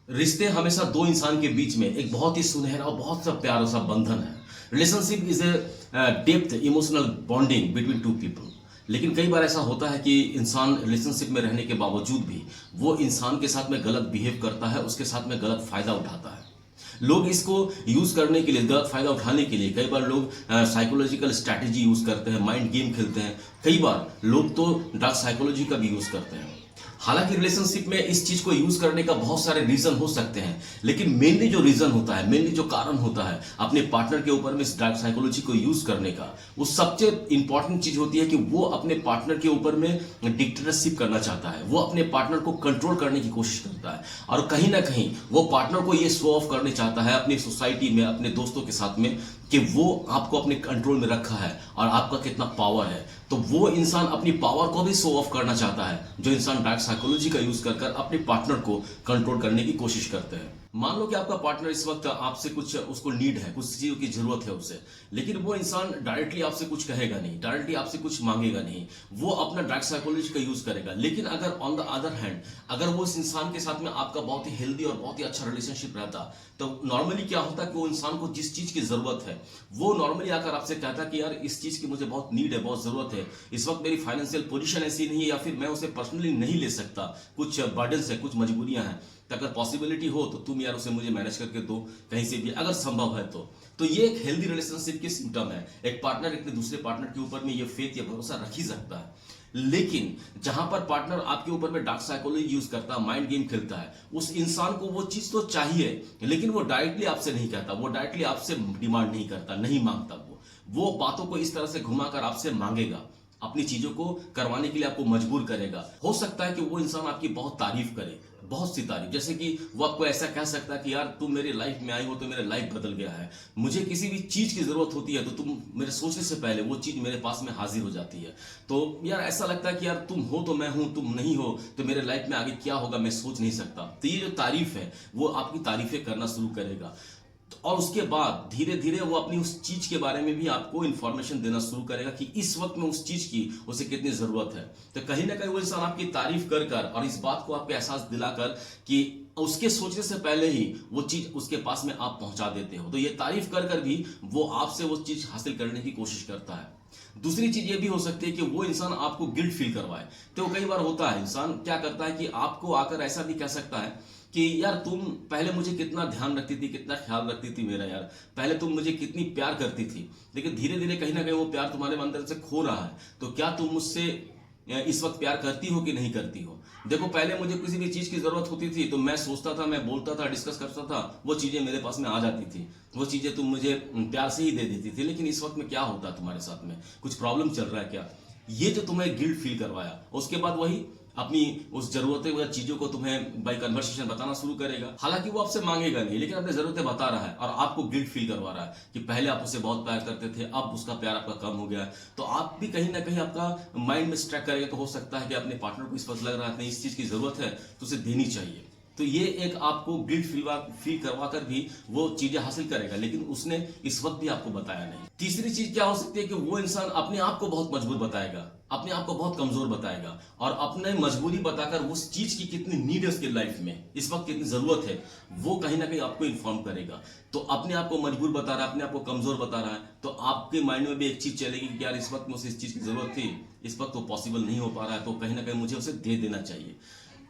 रिश्ते हमेशा दो इंसान के बीच में एक बहुत ही सुनहरा और बहुत सा प्यारा सा बंधन है। Relationship is a depth emotional bonding between two people. लेकिन कई बार ऐसा होता है कि इंसान रिलेशनशिप में रहने के बावजूद भी वो इंसान के साथ में गलत बिहेव करता है, उसके साथ में गलत फायदा उठाता है। लोग इसको यूज करने के लिए, गलत फायदा उठाने के लिए कई बार लोग साइकोलॉजिकल स्ट्रैटेजी यूज करते हैं, माइंड गेम खेलते हैं। कई बार लोग तो डार्क साइकोलॉजी का भी यूज करते हैं। हालांकि रिलेशनशिप में इस चीज को यूज करने का बहुत सारे रीजन हो सकते हैं, लेकिन मेनली जो रीजन होता है, मेनली जो कारण होता है अपने पार्टनर के ऊपर में इस डार्क साइकोलॉजी को यूज करने का, वो सबसे इंपॉर्टेंट चीज होती है कि वो अपने पार्टनर के ऊपर में डिक्टेटरशिप करना चाहता है। वो अपने पार्टनर को कंट्रोल करने की कोशिश करता है और कहीं ना कहीं वो पार्टनर को ये शो ऑफ करने चाहता है अपनी सोसाइटी में, अपने दोस्तों के साथ में, कि वो आपको अपने कंट्रोल में रखा है और आपका कितना पावर है। तो वो इंसान अपनी पावर को भी शो ऑफ करना चाहता है। जो इंसान डार्क साइकोलॉजी का यूज कर अपने पार्टनर को कंट्रोल करने की कोशिश करते हैं। मान लो कि आपका पार्टनर इस वक्त आपसे कुछ, उसको नीड है, कुछ चीजों की जरूरत है उसे, लेकिन वो इंसान डायरेक्टली आपसे कुछ कहेगा नहीं, डायरेक्टली आपसे कुछ मांगेगा नहीं, वो अपना डार्क साइकोलॉजी का यूज करेगा। लेकिन अगर ऑन द अदर हैंड, अगर वो इस इंसान के साथ में आपका बहुत ही हेल्दी और बहुत ही अच्छा रिलेशनशिप रहता, तो नॉर्मली क्या होता है कि वो इंसान को जिस चीज की जरूरत है वो नॉर्मली आकर आपसे कहता कि यार इस चीज की मुझे बहुत नीड है, बहुत जरूरत है, इस वक्त मेरी फाइनेंशियल पोजीशन ऐसी नहीं है, या फिर मैं उसे पर्सनली नहीं ले सकता, कुछ बर्डन्स है, कुछ मजबूरियां हैं, तो अगर पॉसिबिलिटी हो तो तुम यार उसे मुझे मैनेज करके दो कहीं से भी, अगर संभव है तो ये एक हेल्दी रिलेशनशिप के सिम्टम है। एक पार्टनर अपने दूसरे पार्टनर के ऊपर में ये फेथ या भरोसा रख ही सकता है। लेकिन जहां पर पार्टनर आपके ऊपर में डार्क साइकोलॉजी यूज करता है, माइंड गेम खेलता है, उस इंसान को वो चीज तो चाहिए, लेकिन वो डायरेक्टली आपसे नहीं कहता, वो डायरेक्टली आपसे डिमांड नहीं करता, नहीं मांगता। वो बातों को इस तरह से घुमाकर आपसे मांगेगा, अपनी चीजों को करवाने के लिए आपको मजबूर करेगा। हो सकता है कि वो इंसान आपकी बहुत तारीफ करे, बहुत सी तारीफ, जैसे कि वो आपको ऐसा कह सकता है कि यार तुम मेरी लाइफ में आई हो तो मेरा लाइफ बदल गया है, मुझे किसी भी चीज की जरूरत होती है तो तुम मेरे सोचने से पहले वो चीज मेरे पास में हाजिर हो जाती है। तो यार ऐसा लगता है कि यार तुम हो तो मैं हूं, तुम नहीं हो तो मेरे लाइफ में आगे क्या होगा मैं सोच नहीं सकता। तो ये जो तारीफ है वो आपकी तारीफें करना शुरू करेगा, और उसके बाद धीरे धीरे वो अपनी उस चीज के बारे में भी आपको इंफॉर्मेशन देना शुरू करेगा कि इस वक्त में उस चीज की उसे कितनी जरूरत है। तो कहीं ना कहीं वो इंसान आपकी तारीफ कर कर और इस बात को आपको एहसास दिलाकर कि उसके सोचने से पहले ही वो चीज उसके पास में आप पहुंचा देते हो, तो ये तारीफ कर कर भी वो आपसे वो चीज हासिल करने की कोशिश करता है। दूसरी चीज ये भी हो सकती है कि वो इंसान आपको गिल्ट फील करवाए। तो कई बार होता है, इंसान क्या करता है कि आपको आकर ऐसा भी कह सकता है कि यार तुम पहले मुझे कितना ध्यान रखती थी, कितना ख्याल रखती थी मेरा, यार पहले तुम मुझे कितनी प्यार करती थी, लेकिन धीरे धीरे कहीं ना कहीं वो प्यार तुम्हारे अंदर से खो रहा है। तो क्या तुम मुझसे इस वक्त प्यार करती हो कि नहीं करती हो? देखो पहले मुझे किसी भी चीज की जरूरत होती थी तो मैं सोचता था, मैं बोलता था, डिस्कस करता था, वो चीजें मेरे पास में आ जाती थी, वो चीजें तुम मुझे प्यार से ही दे देती थी। लेकिन इस वक्त में क्या होता है तुम्हारे साथ में, कुछ प्रॉब्लम चल रहा है क्या? ये जो तुम्हें गिल्ट फील करवाया, उसके बाद वही अपनी उस जरूरतें या चीजों को तुम्हें बाय कन्वर्सेशन बताना शुरू करेगा। हालांकि वो आपसे मांगेगा नहीं, लेकिन अपनी जरूरतें बता रहा है और आपको गिल्ट फील करवा रहा है कि पहले आप उसे बहुत प्यार करते थे, अब उसका प्यार आपका कम हो गया है। तो आप भी कहीं ना कहीं आपका माइंड में स्ट्रैक करेगा। तो हो सकता है कि अपने पार्टनर को इस वक्त लग रहा है नहीं इस चीज की जरूरत है तो उसे देनी चाहिए। तो ये एक आपको गिल्ट फील करवा कर भी वो चीजें हासिल करेगा, लेकिन उसने इस वक्त भी आपको बताया नहीं। तीसरी चीज क्या हो सकती है कि वो इंसान अपने आप को बहुत मजबूर बताएगा, अपने आप को बहुत कमजोर बताएगा, और अपने मजबूरी बताकर उस चीज की कितनी नीड है उसकी लाइफ में, इस वक्त कितनी जरूरत है, वो कहीं ना कहीं आपको इन्फॉर्म करेगा। तो अपने आप को मजबूर बता रहा है, अपने आप को कमजोर बता रहा है, तो आपके माइंड में भी एक चीज चलेगी कि यार इस वक्त मुझे इस चीज की जरूरत थी, इस वक्त वो पॉसिबल नहीं हो पा रहा है, तो कहीं ना कहीं मुझे उसे दे देना चाहिए।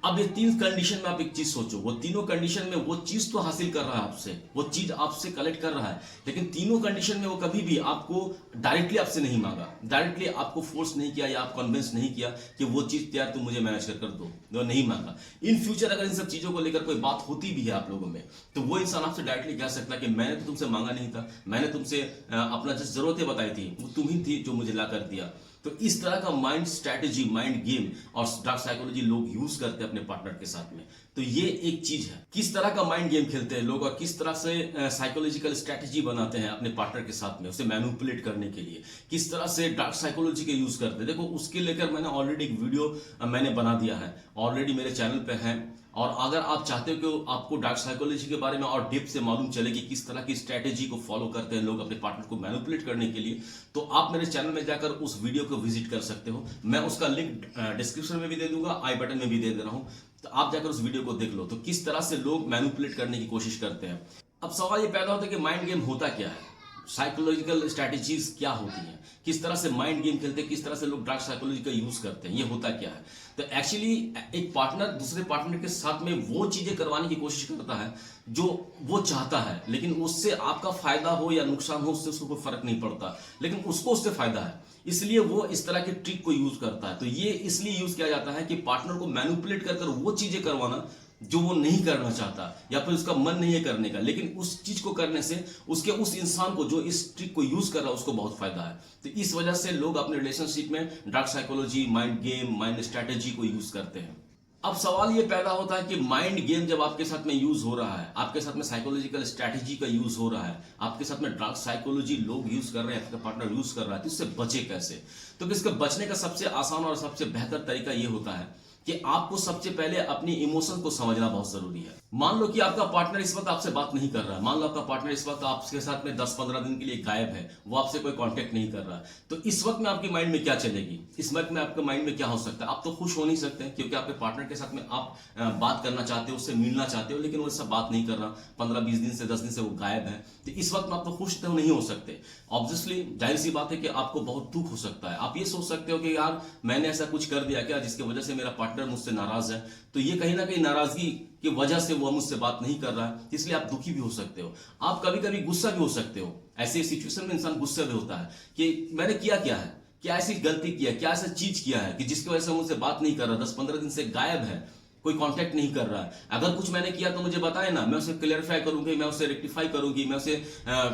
अब ये तीन कंडीशन में आप एक चीज सोचो, वो तीनों कंडीशन में वो चीज तो हासिल कर रहा है आपसे, वो चीज आपसे कलेक्ट कर रहा है, लेकिन तीनों कंडीशन में वो कभी भी आपको डायरेक्टली आपसे नहीं मांगा, डायरेक्टली आपको फोर्स नहीं किया या आप कन्विंस नहीं किया कि वो चीज यार तुम मुझे मैनेज कर दो, वो नहीं मांगा। इन फ्यूचर अगर इन सब चीजों को लेकर कोई बात होती भी है आप लोगों में, तो वो इंसान आपसे डायरेक्टली कह सकता है कि मैंने तो तुमसे मांगा नहीं था, मैंने तुमसे अपना जो जरूरतें बताई थी वो तुम ही थी जो मुझे ला कर दिया। तो इस तरह का माइंड स्ट्रैटेजी, माइंड गेम और डार्क साइकोलॉजी लोग यूज करते हैं अपने पार्टनर के साथ में। तो ये एक चीज है, किस तरह का माइंड गेम खेलते हैं लोग और किस तरह से साइकोलॉजिकल स्ट्रैटेजी बनाते हैं अपने पार्टनर के साथ में उसे मैनिपुलेट करने के लिए, किस तरह से डार्क साइकोलॉजी के यूज करते हैं। देखो उसके लेकर मैंने ऑलरेडी एक वीडियो मैंने बना दिया है, ऑलरेडी मेरे चैनल पे है। और अगर आप चाहते हो कि आपको डार्क साइकोलॉजी के बारे में और डीप से मालूम चले कि किस तरह की स्ट्रैटेजी को फॉलो करते हैं लोग अपने पार्टनर को मैनिपुलेट करने के लिए, तो आप मेरे चैनल में जाकर उस वीडियो को विजिट कर सकते हो। मैं उसका लिंक डिस्क्रिप्शन में भी दे दूंगा, आई बटन में भी दे दे रहा हूं। तो आप जाकर उस वीडियो को देख लो, तो किस तरह से लोग मैनिपुलेट करने की कोशिश करते हैं। अब सवाल ये पैदा होता है कि माइंड गेम होता क्या है, साइकोलॉजिकल स्ट्रैटेजीज क्या होती हैं, किस तरह से माइंड गेम खेलते हैं, किस तरह से लोग डार्क साइकोलॉजी का यूज करते हैं, ये होता क्या है। तो एक्चुअली एक पार्टनर दूसरे पार्टनर के साथ में वो चीजें करवाने की कोशिश करता है जो वो चाहता है, लेकिन उससे आपका फायदा हो या नुकसान हो उससे उसको कोई फर्क नहीं पड़ता, लेकिन उसको उससे फायदा है, इसलिए वो इस तरह के ट्रिक को यूज करता है। तो ये इसलिए यूज किया जाता है कि पार्टनर को मैनिपुलेट कर वो चीजें करवाना जो वो नहीं करना चाहता या फिर उसका मन नहीं है करने का, लेकिन उस चीज को करने से उसके उस इंसान को जो इस ट्रिक को यूज कर रहा है उसको बहुत फायदा है। तो इस वजह से लोग अपने रिलेशनशिप में dark psychology, mind game, mind strategy को यूज करते हैं। अब सवाल ये पैदा होता है कि माइंड गेम जब आपके साथ में यूज हो रहा है, आपके साथ में साइकोलॉजिकल स्ट्रैटेजी का यूज हो रहा है, आपके साथ में डार्क साइकोलॉजी लोग यूज कर रहे हैं, आपका पार्टनर यूज कर रहा है, तो इससे बचे कैसे। तो इसके बचने का सबसे आसान और सबसे बेहतर तरीका ये होता है कि आपको सबसे पहले अपनी इमोशन को समझना बहुत जरूरी है। मान लो कि आपका पार्टनर इस वक्त आपसे बात नहीं कर रहा है, मान लो आपका पार्टनर इस वक्त आपके साथ में 10-15 दिन के लिए गायब है, वो आपसे कोई कांटेक्ट नहीं कर रहा है, तो इस वक्त में आपकी माइंड में क्या चलेगी, इस वक्त में आपके माइंड में क्या हो सकता है। आप तो खुश हो नहीं सकते क्योंकि आपके पार्टनर के साथ में आप बात करना चाहते हो, उससे मिलना चाहते हो, लेकिन वो इससे बात नहीं कर रहा, 15-20 दिन से 10 दिन से वो गायब है, तो इस वक्त में आप तो खुश तो नहीं हो सकते। ऑब्वियसली जाहिर सी बात है कि आपको बहुत दुख हो सकता है। आप ये सोच सकते हो कि यार मैंने ऐसा कुछ कर दिया क्या जिसकी वजह से मेरा पार्टनर मुझसे नाराज है, तो ये कहीं ना कहीं नाराजगी की वजह से वो मुझसे बात नहीं कर रहा है, इसलिए आप दुखी भी हो सकते हो। आप कभी कभी गुस्सा भी हो सकते हो। ऐसे सिचुएशन में इंसान गुस्से में होता है कि मैंने किया क्या है, क्या ऐसी गलती किया, क्या ऐसा चीज किया है कि जिसकी वजह से मुझसे बात नहीं कर रहा, 10-15 दिन से गायब है, कोई कांटेक्ट नहीं कर रहा है। अगर कुछ मैंने किया तो मुझे बताए ना, मैं उसे क्लियरिफाई करूंगी, मैं उसे रेक्टिफाई करूंगी, मैं उसे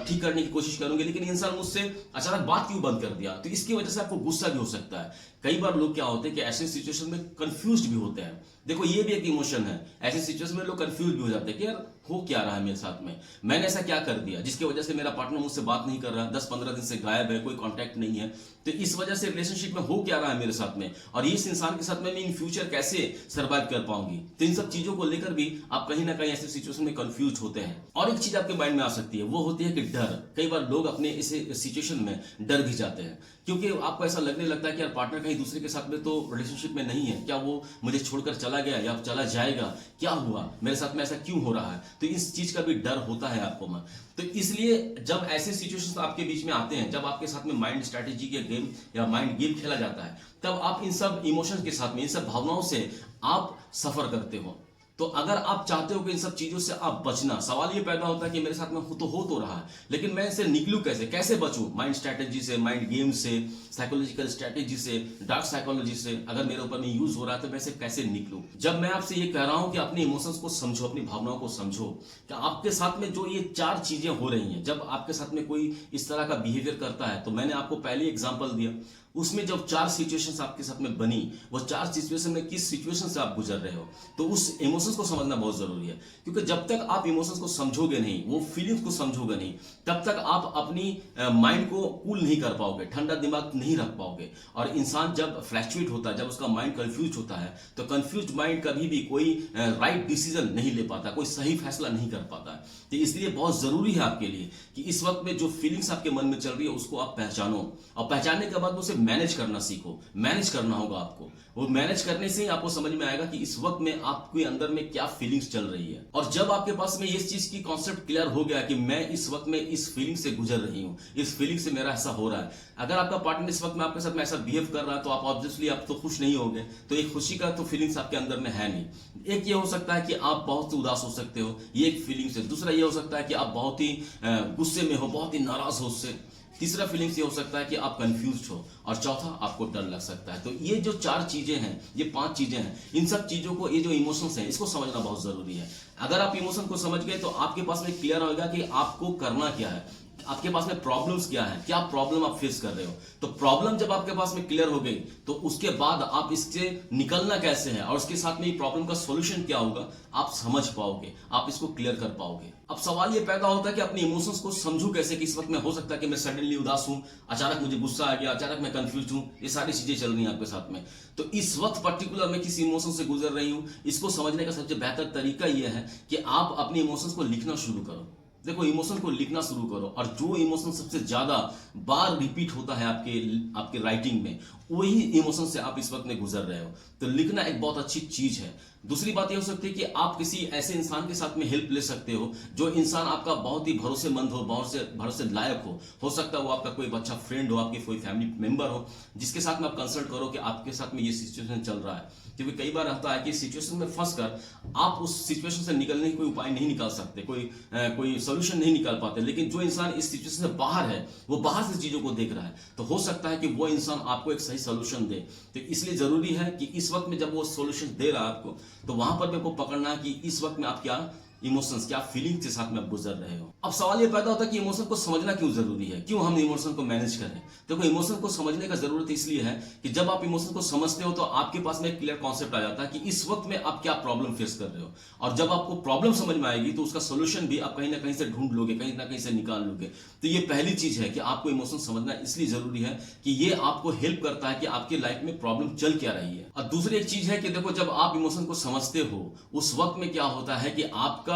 ठीक करने की कोशिश करूंगी, लेकिन इंसान मुझसे अचानक बात क्यों बंद कर दिया, तो इसकी वजह से आपको गुस्सा भी हो सकता है। कई बार लोग क्या होते हैं कि ऐसे सिचुएशन में कंफ्यूज भी होते हैं। देखो ये भी एक इमोशन है, ऐसे सिचुएशन में लोग कंफ्यूज भी हो जाते हैं कि यार हो क्या रहा है मेरे साथ में, मैंने ऐसा क्या कर दिया जिसकी वजह से मेरा पार्टनर मुझसे बात नहीं कर रहा, 10-15 दिन से गायब है, कोई कांटेक्ट नहीं है, तो इस वजह से रिलेशनशिप में हो क्या रहा है मेरे साथ में, और इस इंसान के साथ में मैं इन फ्यूचर कैसे सर्वाइव कर पाऊंगी। तो इन सब चीजों को लेकर भी आप कहीं ना कहीं ऐसे सिचुएशन में कंफ्यूज होते हैं। और एक चीज आपके माइंड में आ सकती है, वो होती है कि डर। कई बार लोग अपने इस सिचुएशन में डर भी जाते हैं क्योंकि आपको ऐसा लगने लगता है कि यार पार्टनर कहीं दूसरे के साथ में तो रिलेशनशिप में नहीं है, क्या वो मुझे छोड़कर चला गया या चला जाएगा, क्या हुआ मेरे साथ में, ऐसा क्यों हो रहा है। तो इस चीज का भी डर होता है आपको में। तो इसलिए जब ऐसे सिचुएशंस आपके बीच में आते हैं, जब आपके साथ में माइंड स्ट्रैटेजी के गेम या माइंड गेम खेला जाता है, तब आप इन सब इमोशंस के साथ में, इन सब भावनाओं से आप सफर करते हो। तो अगर आप चाहते हो कि इन सब चीजों से आप बचना, सवाल ये पैदा होता है कि मेरे साथ में हो तो रहा है, लेकिन मैं इससे निकलूं कैसे, कैसे बचूं माइंड स्ट्रैटेजी से, माइंड गेम से, साइकोलॉजिकल स्ट्रैटेजी से, डार्क साइकोलॉजी से। अगर मेरे ऊपर में यूज हो रहा है तो मैं इसे कैसे निकलूं। जब मैं आपसे ये कह रहा हूं कि अपने इमोशंस को समझो, अपनी भावनाओं को समझो, कि आपके साथ में जो ये 4 चीजें हो रही हैं, जब आपके साथ में कोई इस तरह का बिहेवियर करता है, तो मैंने आपको पहले एग्जांपल दिया, उसमें जब 4 सिचुएशंस आपके साथ में बनी, वो 4 सिचुएशन में किस सिचुएशन से आप गुजर रहे हो, तो उस इमोशंस को समझना बहुत जरूरी है। क्योंकि जब तक आप इमोशंस को समझोगे नहीं, वो फीलिंग्स को समझोगे नहीं, तब तक आप अपनी माइंड को कूल नहीं कर पाओगे, ठंडा दिमाग नहीं रख पाओगे। और इंसान जब फ्लैक्चुएट होता है, जब उसका माइंड कंफ्यूज होता है, तो कंफ्यूज माइंड कभी भी कोई राइट डिसीजन नहीं ले पाता, कोई सही फैसला नहीं कर पाता। तो इसलिए बहुत जरूरी है आपके लिए कि इस वक्त में जो फीलिंग्स आपके मन में चल रही है उसको आप पहचानो, और पहचानने के बाद उसे मैनेज करना सीखो। मैनेज करना होगा आपको, वो मैनेज करने से ही आपको समझ में आएगा कि इस वक्त में आपके अंदर में क्या फीलिंग्स चल रही है। और जब आपके पास में इस चीज की कॉन्सेप्ट क्लियर हो गया कि मैं इस वक्त में इस फीलिंग से गुजर रही हूं, इस फीलिंग से मेरा ऐसा हो रहा है, अगर आपका पार्टनर इस वक्त में आपके साथ में ऐसा बिहेव कर रहा है, तो आप ऑब्वियसली आप तो खुश नहीं होगे, तो एक खुशी का तो फीलिंग्स आपके अंदर में है नहीं। एक ये हो सकता है कि आप बहुत ही उदास हो सकते हो, ये एक फीलिंग्स है। दूसरा ये हो सकता है कि आप बहुत ही गुस्से में हो, बहुत ही नाराज हो उससे। तीसरा फीलिंग्स ये हो सकता है कि आप कंफ्यूज हो, और चौथा आपको डर लग सकता है। तो ये जो 4 चीजें हैं, ये 5 चीजें हैं, इन सब चीजों को, ये जो इमोशंस हैं, इसको समझना बहुत जरूरी है। अगर आप इमोशन को समझ गए तो आपके पास में क्लियर होगा कि आपको करना क्या है, आपके पास में प्रॉब्लम्स क्या है, क्या प्रॉब्लम आप फेस कर रहे हो। तो प्रॉब्लम जब आपके पास में क्लियर हो गई, तो उसके बाद आप इससे निकलना कैसे है, और उसके साथ में ये प्रॉब्लम का सॉल्यूशन क्या होगा, आप समझ पाओगे, आप इसको क्लियर कर पाओगे। अब सवाल ये पैदा होता है कि अपने इमोशंस को समझूं कैसे, कि इस वक्त में हो सकता है कि मैं सडनली उदास हूं, अचानक मुझे गुस्सा आ गया, अचानक मैं कंफ्यूज हूं, ये सारी चीजें चल रही हैं आपके साथ में। तो इस वक्त पर्टिकुलर मैं किस इमोशन से गुजर रही हूं, इसको समझने का सबसे बेहतर तरीका यह है कि आप अपने इमोशंस को लिखना शुरू करो। देखो, इमोशन को लिखना शुरू करो, और जो इमोशन सबसे ज्यादा बार रिपीट होता है आपके राइटिंग में, वही इमोशन से आप इस वक्त में गुजर रहे हो। तो लिखना एक बहुत अच्छी चीज है। दूसरी बात यह हो सकती है कि आप किसी ऐसे इंसान के साथ में हेल्प ले सकते हो जो इंसान आपका बहुत ही भरोसेमंद हो, भरोसे लायक हो सकता है वो आपका कोई अच्छा फ्रेंड हो, आपकी कोई फैमिली मेंबर हो, जिसके साथ में आप कंसल्ट करो कि आपके साथ में ये सिचुएशन चल रहा है। क्योंकि कई बार होता है कि सिचुएशन में फंस कर आप उस सिचुएशन से निकलने की कोई उपाय नहीं निकाल सकते, कोई सोल्यूशन नहीं निकाल पाते। लेकिन जो इंसान इस सिचुएशन से बाहर है, वो बाहर से चीजों को देख रहा है, तो हो सकता है कि वो इंसान आपको एक सही सोल्यूशन दे। तो इसलिए जरूरी है कि इस वक्त में जब वो सोल्यूशन दे रहा है आपको, तो वहां पर भी आपको पकड़ना है कि इस वक्त में आप क्या इमोशंस, क्या फीलिंग्स के साथ में आप गुजर रहे हो। अब सवाल ये पैदा होता है कि इमोशन को समझना क्यों जरूरी है, क्यों हम इमोशन को मैनेज करें। देखो, इमोशन को समझने का जरूरत इसलिए है कि जब आप इमोशन को समझते हो तो आपके पास में एक क्लियर कॉन्सेप्ट आ जाता है कि इस वक्त में आप क्या प्रॉब्लम फेस कर रहे हो, और जब आपको प्रॉब्लम समझ में आएगी तो उसका सोल्यूशन भी आप कहीं ना कहीं से ढूंढ लोगे, कहीं ना कहीं से निकाल लोगे। तो ये पहली चीज है कि आपको इमोशन समझना इसलिए जरूरी है कि ये आपको हेल्प करता है कि आपकी लाइफ में प्रॉब्लम चल क्या रही है। और दूसरी एक चीज है कि देखो, जब आप इमोशन को समझते हो उस वक्त में क्या होता है कि आपका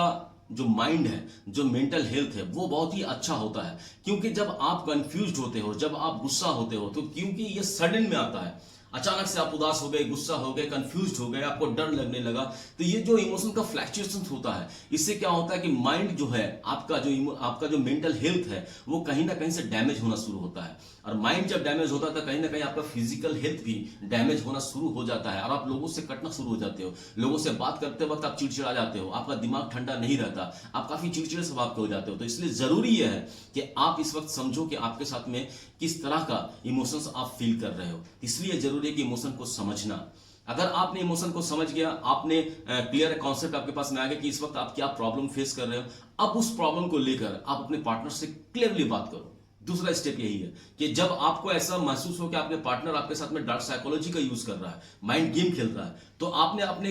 जो माइंड है, जो मेंटल हेल्थ है, वो बहुत ही अच्छा होता है। क्योंकि जब आप कंफ्यूज्ड होते हो, जब आप गुस्सा होते हो, तो क्योंकि ये सडन में आता है, अचानक से आप उदास हो गए, गुस्सा हो गए, कंफ्यूज्ड हो गए, आपको डर लगने लगा, तो ये जो इमोशन का फ्लक्चुएशन होता है, इससे क्या होता है कि माइंड जो है, आपका जो मेंटल हेल्थ है, वो कहीं ना कहीं से डैमेज होना शुरू होता है। और माइंड जब डैमेज होता है तो कहीं ना कहीं आपका फिजिकल हेल्थ भी डैमेज होना शुरू हो जाता है, और आप लोगों से कटना शुरू हो जाते हो। लोगों से बात करते वक्त आप चिड़चिड़ा जाते हो, आपका दिमाग ठंडा नहीं रहता, आप काफी चिड़चिड़े स्वभाव के हो जाते हो। तो इसलिए जरूरी यह है कि आप इस वक्त समझो कि आपके साथ में किस तरह का इमोशंस आप फील कर रहे हो। इसलिए जरूरी है कि इमोशन को समझना। अगर आपने इमोशन को समझ गया, आपने क्लियर कॉन्सेप्ट आपके पास में आ गया कि इस वक्त आप क्या प्रॉब्लम फेस कर रहे हो, अब उस प्रॉब्लम को लेकर आप अपने पार्टनर से क्लियरली बात करो। दूसरा स्टेप यही है कि जब आपको ऐसा महसूस हो कि आपके पार्टनर आपके साथ में डार्क साइकोलॉजी का यूज कर रहा है, माइंड गेम खेल रहा है, तो आपने अपने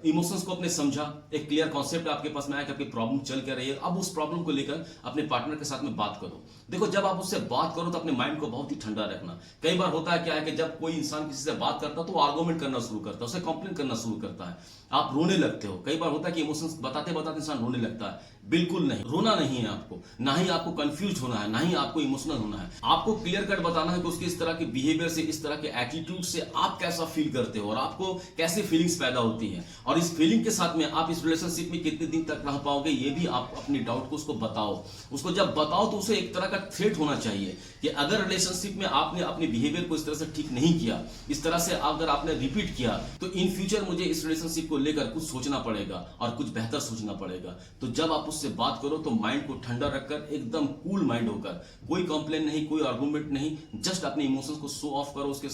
इमोशंस को अपने समझा, एक क्लियर कॉन्सेप्ट आपके पास में आया कि आपकी प्रॉब्लम चल क्या रही है। अब उस प्रॉब्लम को लेकर अपने पार्टनर के साथ में बात करो। देखो, जब आप उससे बात करो तो अपने माइंड को बहुत ही ठंडा रखना। कई बार होता है क्या है कि जब कोई इंसान किसी से बात करता है तो वो आर्गूमेंट करना शुरू करता है, उसे कंप्लेन करना शुरू करता है, आप रोने लगते हो। कई बार होता है कि इमोशंस बताते बताते इंसान रोने लगता है। बिल्कुल नहीं, रोना नहीं है आपको, ना ही आपको कंफ्यूज होना है, ना ही आपको इमोशनल होना है। आपको क्लियर कट बताना है कि उसके इस तरह के बिहेवियर से, इस तरह के एटीट्यूड से आप कैसा फील करते हो और आपको कैसे फीलिंग्स पैदा होती है, और इस फीलिंग के साथ में आप इस रिलेशनशिप में कितने दिन तक रह पाओगे, ये भी आप अपने डाउट को उसको बताओ। उसको जब बताओ तो उसे एक तरह का थ्रेट होना चाहिए कि अगर रिलेशनशिप में आपने अपने बिहेवियर को इस तरह से ठीक नहीं किया, इस तरह से अगर आपने रिपीट किया, तो इन फ्यूचर मुझे इस रिलेशनशिप को लेकर कुछ सोचना पड़ेगा और कुछ बेहतर सोचना पड़ेगा। तो जब आप उससे बात करो तो माइंड को ठंडा रखकर, एकदम कूल माइंड होकर, कोई कंप्लेन नहीं, कोई आर्गुमेंट नहीं, जस्ट अपने इमोशंस को शो ऑफ करो उसके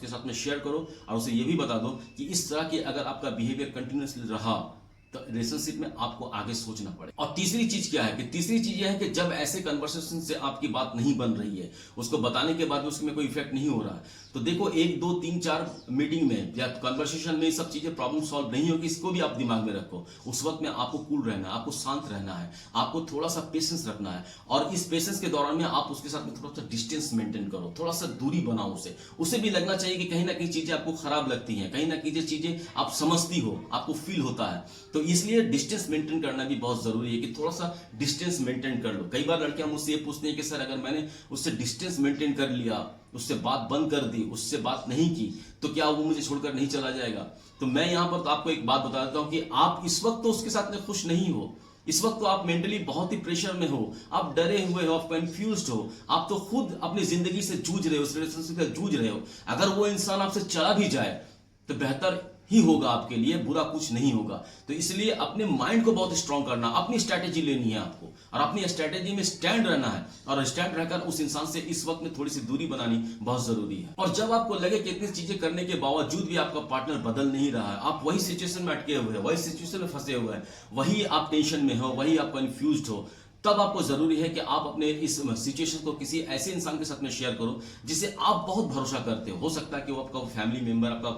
साथ में शेयर करो, और उसे ये भी बता दो कि इस तरह के अगर आपका बिहेवियर कंटिन्यूअसली रहा तो रिलेशनशिप में आपको आगे सोचना पड़े। और तीसरी चीज क्या है कि तीसरी चीज यह है कि जब ऐसे कन्वर्सेशन से आपकी बात नहीं बन रही है, उसको बताने के बाद उसमें कोई इफेक्ट नहीं हो रहा है, तो देखो 1 2 3 4 मीटिंग में या कन्वर्सेशन में सब चीजें प्रॉब्लम सॉल्व नहीं होगी, इसको भी आप दिमाग में रखो। उस वक्त में आपको कूल रहना है, आपको शांत रहना है, आपको थोड़ा सा पेशेंस रखना है, और इस पेशेंस के दौरान में आप उसके साथ में थोड़ा सा डिस्टेंस मेंटेन करो, थोड़ा सा दूरी बनाओ उसे भी लगना चाहिए कि कहीं ना कहीं चीजें आपको खराब लगती हैं, कहीं ना कहीं चीजें आप समझती हो, आपको फील होता है। तो इसलिए डिस्टेंस मेंटेन करना भी बहुत जरूरी है कि थोड़ा सा डिस्टेंस मेंटेन कर लो। कई बार लड़कियां मुझसे ये पूछती हैं कि सर, अगर मैंने उससे डिस्टेंस मेंटेन कर लिया, उससे बात बंद कर दी, उससे बात नहीं की, तो क्या वो मुझे छोड़कर नहीं चला जाएगा? तो मैं यहां पर तो आपको एक बात बता देता हूं कि आप इस वक्त तो उसके साथ में खुश नहीं हो, इस वक्त तो आप मेंटली बहुत ही प्रेशर में हो, आप डरे हुए हो, आप कंफ्यूज्ड हो, आप तो खुद अपनी जिंदगी से जूझ रहे हो, उस रिलेशनशिप से जूझ रहे हो। अगर वो इंसान आपसे चला भी जाए तो बेहतर ही होगा आपके लिए, बुरा कुछ नहीं होगा। तो इसलिए अपने माइंड को बहुत स्ट्रांग करना, अपनी स्ट्रैटेजी लेनी है आपको, और अपनी स्ट्रैटेजी में स्टैंड रहना है, और स्टैंड रहकर उस इंसान से इस वक्त में थोड़ी सी दूरी बनानी बहुत जरूरी है। और जब आपको लगे कि इतनी चीजें करने के बावजूद भी आपका पार्टनर बदल नहीं रहा है, आप वही सिचुएशन में अटके हुए हैं, वही सिचुएशन में फंसे हुए हैं, वही आप टेंशन में हो, वही आप कंफ्यूज्ड हो, तब आपको जरूरी है कि आप अपने इस सिचुएशन को किसी ऐसे इंसान के साथ में शेयर करो जिसे आप बहुत भरोसा करते हो सकता है कि वो आपका फैमिली मेंबर, आपका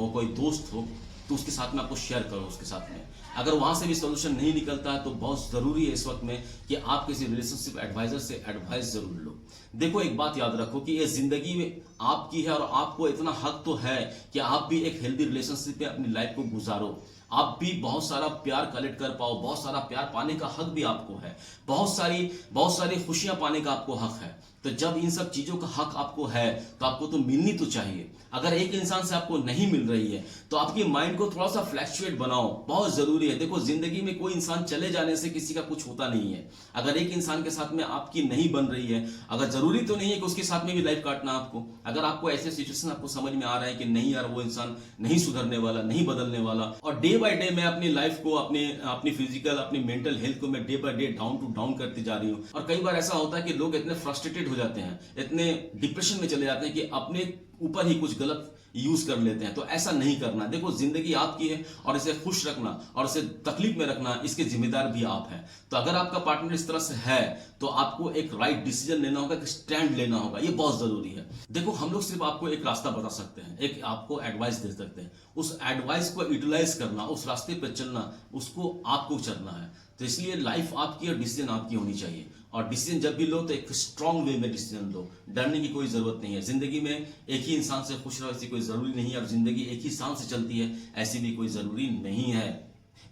कोई दोस्त हो, तो उसके साथ में आपको शेयर करो उसके साथ में। अगर वहां से भी सोल्यूशन नहीं निकलता है तो बहुत जरूरी है इस वक्त में कि आप किसी रिलेशनशिप एडवाइजर से एडवाइस जरूर लो। देखो, एक बात याद रखो कि ये जिंदगी में आपकी है, और आपको इतना हक तो है कि आप भी एक हेल्दी रिलेशनशिप में अपनी लाइफ को गुजारो। आप भी बहुत सारा प्यार कलेक्ट कर पाओ, बहुत सारा प्यार पाने का हक भी आपको है, बहुत सारी खुशियां पाने का आपको हक है। तो जब इन सब चीजों का हक आपको है तो आपको तो मिलनी तो चाहिए। अगर एक इंसान से आपको नहीं मिल रही है तो आपकी माइंड को थोड़ा सा फ्लैक्चुएट बनाओ, बहुत जरूरी है। देखो जिंदगी में कोई इंसान चले जाने से किसी का कुछ होता नहीं है। अगर एक इंसान के साथ में आपकी नहीं बन रही है, अगर जरूरी तो नहीं है कि उसके साथ में भी लाइफ काटना आपको। अगर आपको ऐसे सिचुएशन आपको समझ में आ रहा है कि नहीं यार वो इंसान नहीं सुधरने वाला, नहीं बदलने वाला, और डे बाय डे मैं अपनी लाइफ को, अपनी फिजिकल, अपनी मेंटल हेल्थ को मैं day by day down to down करती जा रही हूँ। और कई बार ऐसा होता है कि लोग इतने फ्रस्ट्रेटेड हो जाते हैं, इतने डिप्रेशन में चले जाते हैं कि अपने ऊपर ही कुछ गलत यूज कर लेते हैं। तो ऐसा नहीं करना। देखो जिंदगी आपकी है और इसे खुश रखना और इसे तकलीफ में रखना, इसके जिम्मेदार भी आप हैं। तो अगर आपका पार्टनर इस तरह से है तो आपको एक राइट डिसीजन लेना होगा, एक स्टैंड लेना होगा, ये बहुत जरूरी है। देखो हम लोग सिर्फ आपको एक रास्ता बता सकते हैं, एक आपको एडवाइस दे सकते हैं। उस एडवाइस को यूटिलाइज करना, उस रास्ते पर चलना, उसको आपको चलना है। तो इसलिए लाइफ आपकी और डिसीजन आपकी होनी चाहिए। और डिसीजन जब भी लो तो एक स्ट्रांग वे में डिसीजन लो, डरने की कोई जरूरत नहीं है। जिंदगी में एक ही इंसान से खुश रहो ऐसी कोई जरूरी नहीं है, और जिंदगी एक ही सांस से चलती है ऐसी भी कोई जरूरी नहीं है।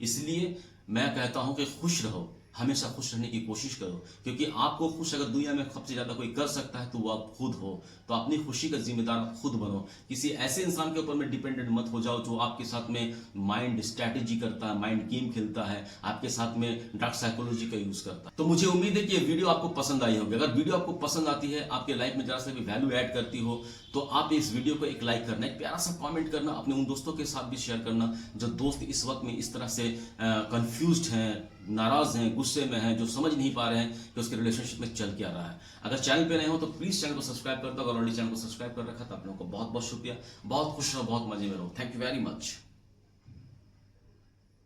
इसलिए मैं कहता हूं कि खुश रहो, हमेशा खुश रहने की कोशिश करो, क्योंकि आपको खुश अगर दुनिया में सबसे ज्यादा कोई कर सकता है तो वो आप खुद हो। तो अपनी खुशी का जिम्मेदार आप खुद बनो। किसी ऐसे इंसान के ऊपर में डिपेंडेंट मत हो जाओ जो आपके साथ में माइंड स्ट्रैटेजी करता है, माइंड गेम खेलता है, आपके साथ में डार्क साइकोलॉजी का यूज करता है। तो मुझे उम्मीद है कि ये वीडियो आपको पसंद आई होगी। अगर वीडियो आपको पसंद आती है, आपके लाइफ में जरा सा भी वैल्यू ऐड करती हो, तो आप इस वीडियो को एक लाइक करना, एक प्यारा सा कमेंट करना, अपने उन दोस्तों के साथ भी शेयर करना जो दोस्त इस वक्त में इस तरह से कंफ्यूज्ड हैं, नाराज हैं, गुस्से में हैं, जो समझ नहीं पा रहे हैं कि उसके रिलेशनशिप में चल क्या रहा है। अगर चैनल पे नए हो तो प्लीज चैनल को सब्सक्राइब कर दो। अगर ऑलरेडी चैनल को सब्सक्राइब कर रखा तो आप लोगों को बहुत बहुत शुक्रिया। बहुत खुश रहो, बहुत मजे में रहो। Thank you very much.